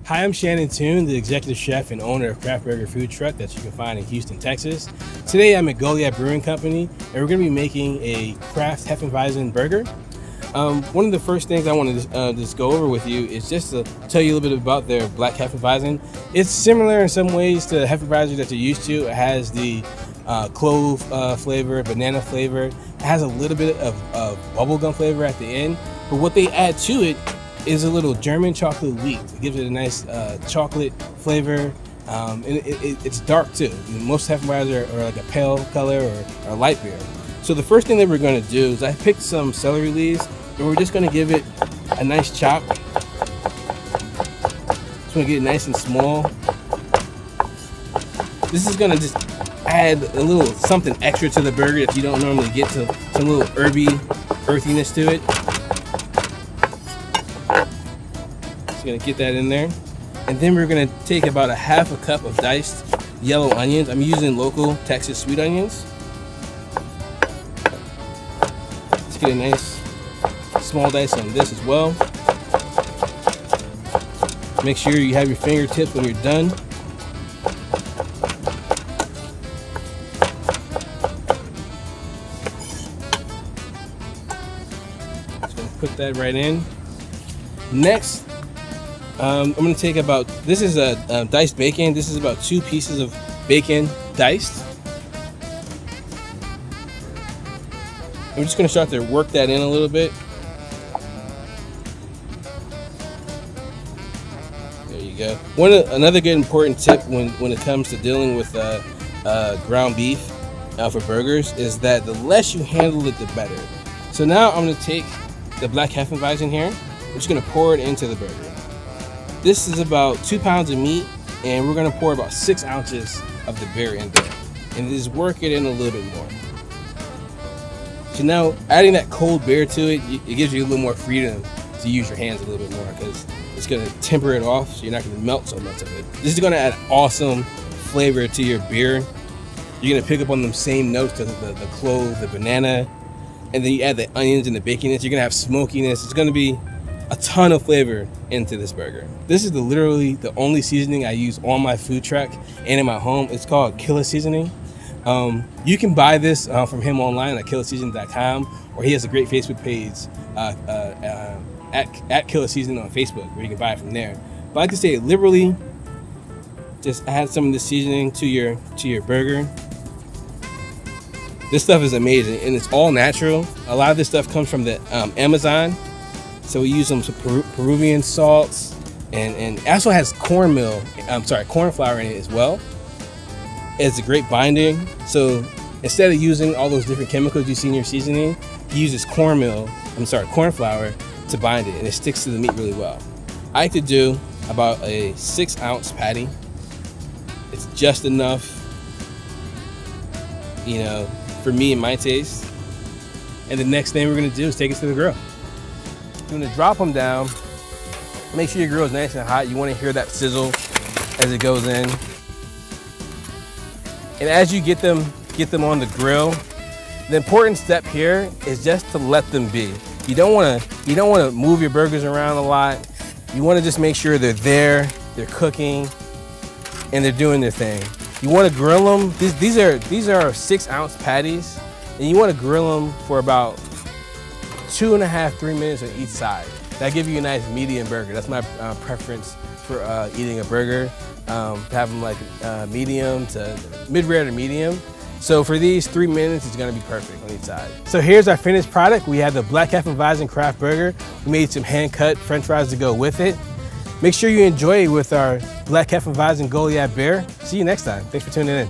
Hi, I'm Shannen, the executive chef and owner of Craftburger food truck that you can find in Houston, Texas. Today I'm at Goliad Brewing Company, and we're going to be making a craft Hefeweizen burger. One of the first things I want to just go over with you is just to tell you a little bit about their black Hefeweizen. It's similar in some ways to the Hefeweizen that you're used to. It has the clove flavor, banana flavor. It has a little bit of bubblegum flavor at the end, but what they add to it is a little German chocolate wheat. It gives it a nice chocolate flavor, and it's dark too. Most Hefeweizens are like a pale color or a light beer. So the first thing that we're going to do is I picked some celery leaves, and we're just going to give it a nice chop. Just want to get it nice and small. This is going to just add a little something extra to the burger that you don't normally get, to some little earthiness to it. Just gonna get that in there, and then we're gonna take about a half a cup of diced yellow onions. I'm using local Texas sweet onions. Let's get a nice small dice on this as well. Make sure you have your fingertips when you're done. Just gonna put that right in. Next, I'm going to take this is a diced bacon. This is about 2 pieces of bacon diced. I'm just going to start to work that in a little bit. There you go. Another good important tip when it comes to dealing with ground beef for burgers is that the less you handle it, the better. So now I'm going to take the black Hefeweizen here. We're just going to pour it into the burger. This is about 2 pounds of meat, and we're going to pour about 6 ounces of the beer in there, and just work it in a little bit more. So now adding that cold beer to it, it gives you a little more freedom to use your hands a little bit more, because it's going to temper it off, so you're not going to melt so much of it. This is going to add awesome flavor to your beer. You're going to pick up on them same notes to the clove, the banana, and then you add the onions and the baconess. You're going to have smokiness. It's going to be a ton of flavor into this burger. This is literally the only seasoning I use on my food truck and in my home. It's called Killer Seasoning. You can buy this from him online at killerseasoning.com, or he has a great Facebook page at Killer Seasoning on Facebook, where you can buy it from there. But I like to say, literally, just add some of the seasoning to your burger. This stuff is amazing, and it's all natural. A lot of this stuff comes from the Amazon. So we use some Peruvian salts, and it also has corn flour in it as well. It's a great binding. So instead of using all those different chemicals you see in your seasoning, he uses corn flour to bind it, and it sticks to the meat really well. I like to do about a 6-ounce patty. It's just enough, for me and my taste. And the next thing we're gonna do is take it to the grill. You're gonna drop them down. Make sure your grill is nice and hot. You wanna hear that sizzle as it goes in. And as you get them on the grill, the important step here is just to let them be. You don't wanna move your burgers around a lot. You wanna just make sure they're cooking, and they're doing their thing. You wanna grill them. These are 6-ounce patties, and you wanna grill them for about 2.5–3 minutes on each side. That gives you a nice medium burger. That's my preference for eating a burger. Have them like medium to mid-rare to medium. So for these 3 minutes, it's gonna be perfect on each side. So here's our finished product. We have the black Hefeweizen craft burger. We made some hand-cut French fries to go with it. Make sure you enjoy it with our black Hefeweizen Goliad beer. See you next time. Thanks for tuning in.